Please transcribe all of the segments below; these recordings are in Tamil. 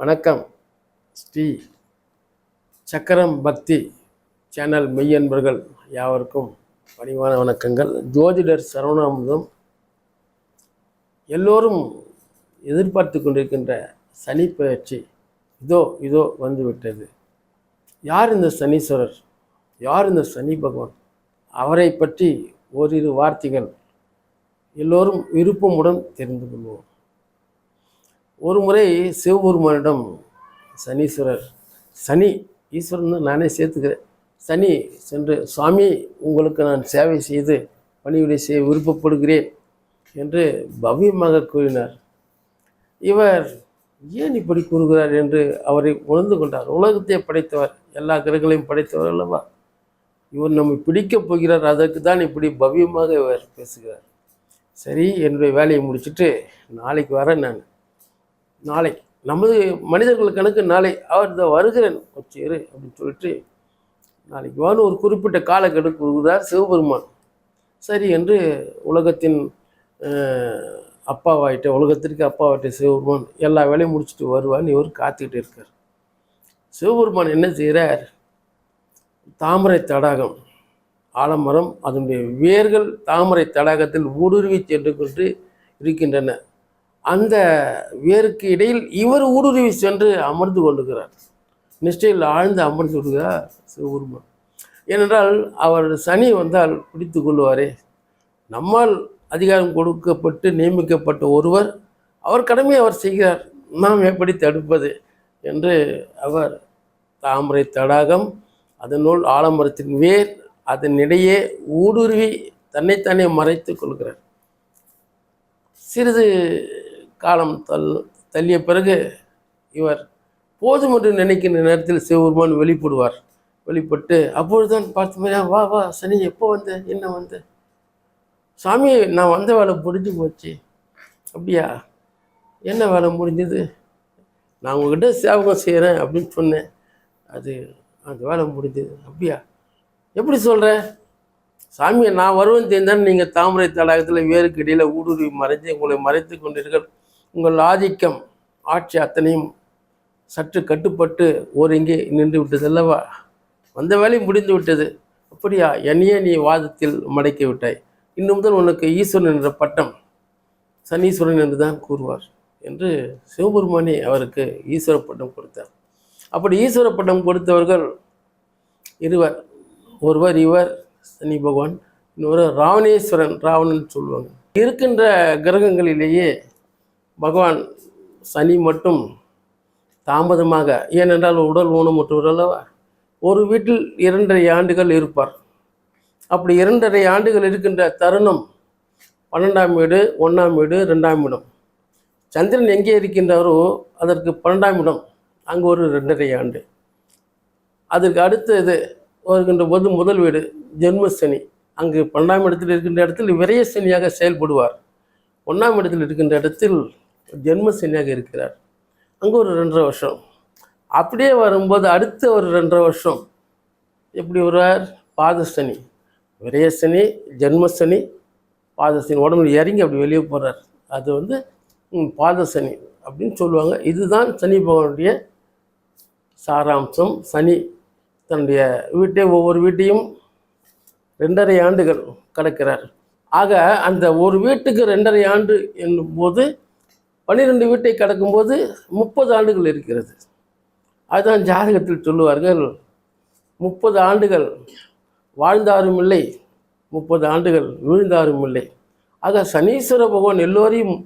வணக்கம். ஸ்ரீ சக்கரம் பக்தி சேனல் மெய்யன்பர்கள் யாவருக்கும் பணிவான வணக்கங்கள். ஜோதிடர் சரவணாமுதம். எல்லோரும் எதிர்பார்த்து கொண்டிருக்கின்ற சனி பெயர்ச்சி இதோ வந்துவிட்டது. யார் இந்த சனீஸ்வரர்? யார் இந்த சனி பகவான்? அவரை பற்றி ஓரிரு வார்த்தைகள் எல்லோரும் விருப்பமுடன் தெரிந்து கொள்வோம். ஒரு முறை சிவபெருமானிடம் சனி ஈஸ்வரன் நானே சேர்த்துக்கிறேன், சனி சென்று, சுவாமி உங்களுக்கு நான் சேவை செய்து பணிவிடை செய்ய விருப்பப்படுகிறேன் என்று பவ்யமாக கூறினார். இவர் ஏன் இப்படி கூறுகிறார் என்று அவரை உணர்ந்து கொண்டார். உலகத்தை படைத்தவர், எல்லா கிரகங்களையும் படைத்தவர் அல்லவா. இவர் நம்மை பிடிக்கப் போகிறார், அதற்கு தான் இப்படி பவ்யமாக இவர் பேசுகிறார். சரி, என்னுடைய வேலையை முடிச்சுட்டு நாளைக்கு வரேன். நாளை நமது மனிதர்கள் கணக்கு நாளை அவர் வருகிறேன் கொஞ்சம் இரு அப்படின்னு சொல்லிட்டு நாளைக்கு வான்னு ஒரு குறிப்பிட்ட காலக்கெடு கொடுக்குறார் சிவபெருமான். சரி என்று உலகத்தின் உலகத்திற்கு அப்பாவாயிட்ட சிவபெருமான் எல்லா வேலையும் முடிச்சுட்டு வருவான்னு இவர் காத்துக்கிட்டு இருக்கார். சிவபெருமான் என்ன செய்கிறார்? தாமரை தடாகம், ஆலமரம், அதனுடைய வேர்கள் தாமரை தடாகத்தில் ஊடுருவி சென்று கொண்டு இருக்கின்றன. அந்த வேருக்கு இடையில் இவர் ஊடுருவி சென்று அமர்ந்து கொண்டுகிறார். நிஷ்டையில் ஆழ்ந்து அமர்ந்து கொள்கிறார் சிவபெருமான். ஏனென்றால் அவர் சனி வந்தால் பிடித்து கொள்வாரே. நம்மால் அதிகாரம் கொடுக்கப்பட்டு நியமிக்கப்பட்ட ஒருவர், அவர் கடமையை அவர் செய்கிறார், நாம் எப்படி தடுப்பது என்று அவர் தாமரை தடாகம், அதனுள் ஆலமரத்தின் வேர், அதனிடையே ஊடுருவி தன்னைத்தானே மறைத்து கொள்கிறார். சிறிது காலம் தள்ளிய பிறகு இவர் போதும் என்று நினைக்கின்ற நேரத்தில் சிவபெருமான் வெளிப்பட்டு அப்பொழுதுதான் பார்த்து, வா வா சனி, எப்போ வந்த, என்ன வந்த? சாமி, நான் வந்த வேலை முடிஞ்சு போச்சு. அப்படியா? என்ன வேலை முடிஞ்சது? நான் உங்ககிட்ட சேவகம் செய்கிறேன் அப்படின்னு சொன்னேன், அந்த வேலை முடிஞ்சது. அப்படியா? எப்படி சொல்கிறேன்? சாமி, நான் வருவேன் தெரிந்தால் நீங்கள் தாமரை தடாகத்தில் வேருக்கு இடையில் ஊடுருவி மறைஞ்சு உங்களை மறைத்து கொண்டீர்கள். உங்கள் ஆதிக்கம், ஆட்சி அத்தனையும் சற்று கட்டுப்பட்டு ஒருங்கே நின்று விட்டது அல்லவா. வந்த வேலை முடிந்து விட்டது. அப்படியா? என்னையே நீ வாதத்தில் மடக்கி விட்டாய். இன்னும் முதல் உனக்கு ஈஸ்வரன் என்ற பட்டம் சனீஸ்வரன் என்று தான் கூறுவார் என்று சிவபெருமானே அவருக்கு ஈஸ்வர பட்டம் கொடுத்தார். அப்படி ஈஸ்வர பட்டம் கொடுத்தவர்கள் இருவர். ஒருவர் இவர் சனி பகவான், இன்னொரு ராவணேஸ்வரன், ராவணன் சொல்லுவாங்க. இருக்கின்ற கிரகங்களிலேயே பகவான் சனி மட்டும் தாமதமாக, ஏனென்றால் உடல் ஊனமுற்றவர் அல்லவா, ஒரு வீட்டில் 2.5 ஆண்டுகள் இருப்பார். அப்படி 2.5 ஆண்டுகள் இருக்கின்ற தருணம் 12ஆம் வீடு, 1ஆம் வீடு, 2ஆம் இடம். சந்திரன் எங்கே இருக்கின்றாரோ அதற்கு 12ஆம் இடம், அங்கு ஒரு 2.5 ஆண்டு. அதற்கு அடுத்தது வருகின்ற போது முதல் வீடு ஜென்மசனி, அங்கு 12ஆம் இடத்தில் இருக்கின்ற இடத்தில் விரைய சனியாக செயல்படுவார். 1ஆம் இடத்தில் இருக்கின்ற இடத்தில் ஜென்மசனியாக இருக்கிறார், அங்கே ஒரு 2.5 வருஷம். அப்படியே வரும்போது அடுத்த ஒரு 2.5 வருஷம் எப்படி வருவார்? பாதசனி, விரயசனி, ஜென்மசனி, பாதசனி, உடம்புல இறங்கி அப்படி வெளியே போகிறார். அது பாதசனி அப்படின்னு சொல்லுவாங்க. இதுதான் சனி பகவானுடைய சாராம்சம். சனி தன்னுடைய ஒவ்வொரு வீட்டையும் 2.5 ஆண்டுகள் கடக்கிறார். ஆக அந்த ஒரு வீட்டுக்கு 2.5 ஆண்டு என்னும்போது 12 வீட்டை கடக்கும்போது 30 ஆண்டுகள் இருக்கிறது. அதுதான் ஜாதகத்தில் சொல்லுவார்கள், 30 ஆண்டுகள் வாழ்ந்தாரும் இல்லை, 30 ஆண்டுகள் வீழ்ந்தாரும் இல்லை. ஆக சனீஸ்வர பகவான் எல்லோரையும்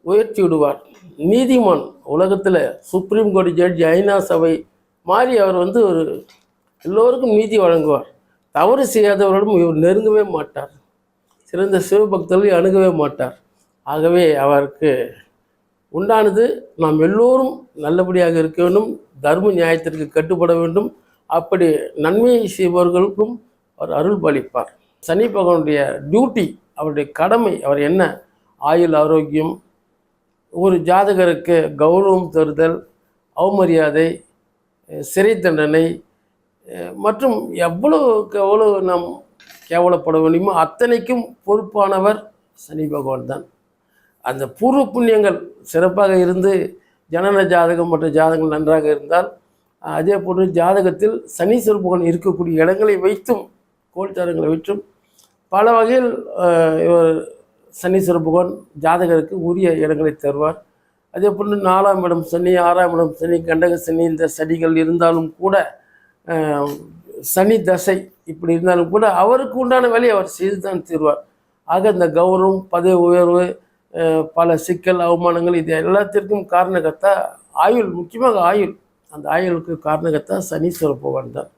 உயர்த்தி விடுவார். நீதிமான், உலகத்தில் சுப்ரீம் கோர்ட் ஜட்ஜி, ஐநா சபை மாறி அவர் ஒரு எல்லோருக்கும் நீதி வழங்குவார். தவறு செய்யாதவர்களும் இவர் நெருங்கவே மாட்டார், சிறந்த சிவபக்தர்களை அணுகவே மாட்டார். ஆகவே அவருக்கு உண்டானது நாம் எல்லோரும் நல்லபடியாக இருக்க வேண்டும், தர்ம நியாயத்திற்கு கட்டுப்பட வேண்டும். அப்படி நன்மையை செய்பவர்களுக்கும் அவர் அருள் பாலிப்பார். சனி பகவானுடைய டியூட்டி, அவருடைய கடமை, அவர் என்ன? ஆயுள் ஆரோக்கியம், ஒரு ஜாதகருக்கு கௌரவம் தருதல், அவமரியாதை, சிறை தண்டனை மற்றும் எவ்வளவு நாம் கேவலப்பட வேண்டுமோ அத்தனைக்கும் பொறுப்பானவர் சனி பகவான் தான். அந்த பூர்வ புண்ணியங்கள் சிறப்பாக இருந்து ஜனன ஜாதகம் மற்ற ஜாதகங்கள் நன்றாக இருந்தால், அதே போன்று ஜாதகத்தில் சனீஸ்வர பகவான் இருக்கக்கூடிய இடங்களை வைத்தும் கோல்சாரங்களை வைத்தும் பல வகையில் இவர் சனீஸ்வர பகவான் ஜாதகருக்கு உரிய இடங்களை தருவார். அதே போன்று 4ஆம் இடம் சனி, 6ஆம் இடம் சனி, கண்டக சனி இந்த சனிகள் இருந்தாலும் கூட, சனி தசை இப்படி இருந்தாலும் கூட அவருக்கு உண்டான வேலையை அவர் செய்து தான் தருவார். ஆக இந்த கௌரவம், பதவி உயர்வு, பல சிக்கல், அவமானங்கள் இது எல்லாத்திற்கும் காரணகர்த்தா ஆயுள், முக்கியமாக ஆயுள். அந்த ஆயுளுக்கு காரணகர்த்தா சனீஸ்வர பகவான் தான்.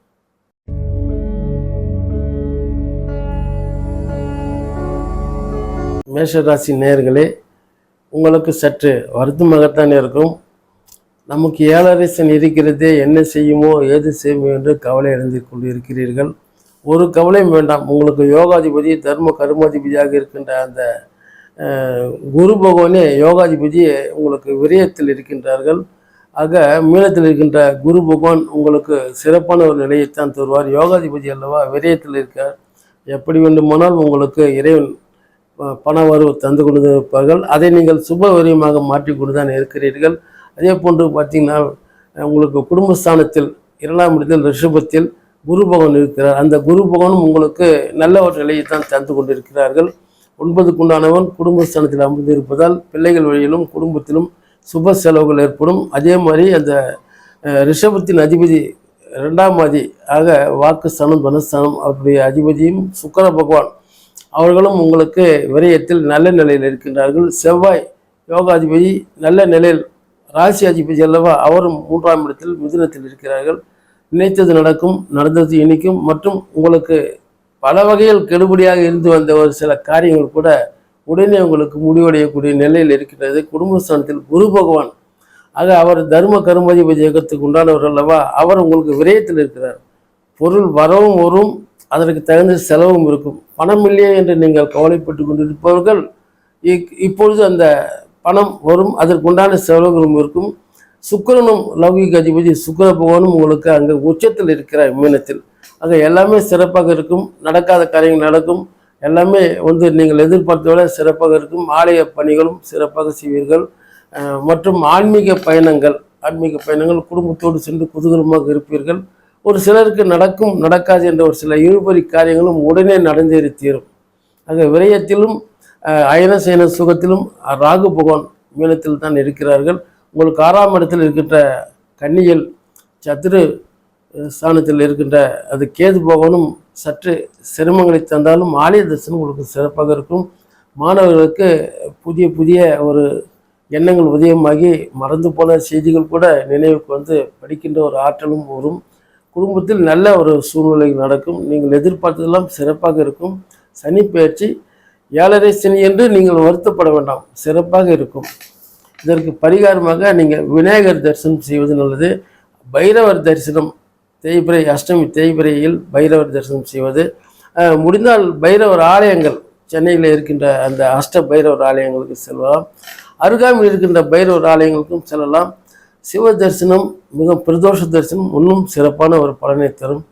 மேஷராசி நேயர்களே, உங்களுக்கு சற்று வருத்தமாகத்தான் இருக்கும். நமக்கு 7.5 சனி இருக்கிறதே, என்ன செய்யுமோ ஏது செய்யுமோ என்று கவலை அடைந்து கொண்டிருக்கிறீர்கள். ஒரு கவலையும் வேண்டாம். உங்களுக்கு யோகாதிபதி, தர்ம கர்மாதிபதியாக இருக்கின்ற அந்த குரு பகவானே யோகாதிபதி உங்களுக்கு விரயத்தில் இருக்கின்றார்கள். ஆக மீனத்தில் இருக்கின்ற குரு பகவான் உங்களுக்கு சிறப்பான ஒரு நிலையைத்தான் தருவார். யோகாதிபதி அல்லவா, விரயத்தில் இருக்கார். எப்படி வேண்டுமானால் உங்களுக்கு இறைவன் பண வரவு தந்து கொண்டு இருப்பார்கள். அதை நீங்கள் சுப விரயமாக மாற்றிக்கொண்டு தான் இருக்கிறீர்கள். அதே போன்று பார்த்தீங்கன்னா, உங்களுக்கு குடும்பஸ்தானத்தில் 2ஆம் இடத்தில் ரிஷபத்தில் குரு பகவான் இருக்கிறார். அந்த குரு பகவானும் உங்களுக்கு நல்ல ஒரு நிலையை தான் தந்து கொண்டிருக்கிறார்கள். 9க்குண்டானவன் குடும்பஸ்தானத்தில் அமர்ந்து இருப்பதால் பிள்ளைகள் வழியிலும் குடும்பத்திலும் சுப செலவுகள் ஏற்படும். அதே மாதிரி அந்த ரிஷபத்தின் அதிபதி 2ஆம் ஆதி ஆக வாக்குஸ்தானம், தனஸ்தானம் அவருடைய அதிபதியும் சுக்கிர பகவான் அவர்களும் உங்களுக்கு விரயத்தில் நல்ல நிலையில் இருக்கின்றார்கள். செவ்வாய் யோகாதிபதி நல்ல நிலையில், ராசி அதிபதி அல்லவா, அவரும் 3ஆம் இடத்தில் மிதுனத்தில் இருக்கிறார்கள். நினைத்தது நடக்கும், நடந்தது இனிக்கும். மற்றும் உங்களுக்கு பல வகையில் கெடுபடியாக இருந்து வந்த ஒரு சில காரியங்கள் கூட உடனே உங்களுக்கு முடிவடையக்கூடிய நிலையில் இருக்கின்றது. குடும்பஸ்தானத்தில் குரு பகவான் ஆக அவர் தர்ம கர்மாதிபதி இயக்கத்துக்கு உண்டானவர் அல்லவா, அவர் உங்களுக்கு விரயத்தில் இருக்கிறார். பொருள் வரவும் வரும், அதற்கு தகுந்த செலவும் இருக்கும். பணம் இல்லையே என்று நீங்கள் கவலைப்பட்டு கொண்டிருப்பவர்கள் இப்பொழுது அந்த பணம் வரும், அதற்குண்டான செலவுகளும் இருக்கும். சுக்கிரனும் லௌகிக அதிபதி சுக்கிர பகவானும் உங்களுக்கு அங்கே உச்சத்தில் இருக்கிறார் மீனத்தில். அங்கே எல்லாமே சிறப்பாக இருக்கும். நடக்காத காரியங்கள் நடக்கும். எல்லாமே நீங்கள் எதிர்பார்த்த விட சிறப்பாக இருக்கும். ஆலய பணிகளும் சிறப்பாக செய்வீர்கள். மற்றும் ஆன்மீக பயணங்கள் குடும்பத்தோடு சென்று குதூகலமாக இருப்பீர்கள். ஒரு சிலருக்கு நடக்கும் நடக்காது என்ற ஒரு சில இழுபறி காரியங்களும் உடனே நடந்தேறி தீரும். ஆக விரயத்திலும் அயனசேன சுகத்திலும் ராகு பகவான் மீனத்தில் தான் இருக்கிறார்கள். உங்களுக்கு 6ஆம் இடத்தில் இருக்கின்ற கன்னியில் சத்துரு ஸ்தானத்தில் இருக்கின்ற அது கேது பகவானும் சற்று சிரமங்களை தந்தாலும் ஆலய தரிசனம் உங்களுக்கு சிறப்பாக இருக்கும். மாணவர்களுக்கு புதிய புதிய ஒரு எண்ணங்கள் உதயமாகி மறந்து போன செய்திகள் கூட நினைவுக்கு படிக்கின்ற ஒரு ஆற்றலும் வரும். குடும்பத்தில் நல்ல ஒரு சூழ்நிலை நடக்கும். நீங்கள் எதிர்பார்த்ததெல்லாம் சிறப்பாக இருக்கும். சனி பெயர்ச்சி 7.5 சனி என்று நீங்கள் வருத்தப்பட வேண்டாம், சிறப்பாக இருக்கும். இதற்கு பரிகாரமாக நீங்கள் விநாயகர் தரிசனம் செய்வது நல்லது. பைரவர் தரிசனம் தேய்பிரை அஷ்டமி தேய்பிரையில் பைரவர் தரிசனம் செய்வது, முடிந்தால் பைரவர் ஆலயங்கள் சென்னையில் இருக்கின்ற அந்த அஷ்ட பைரவர் ஆலயங்களுக்கு செல்லலாம். அருகாமையில் இருக்கின்ற பைரவர் ஆலயங்களுக்கும் செல்லலாம். சிவ தரிசனம் மிக பிரதோஷ தரிசனம் இன்னும் சிறப்பான ஒரு பலனை தரும்.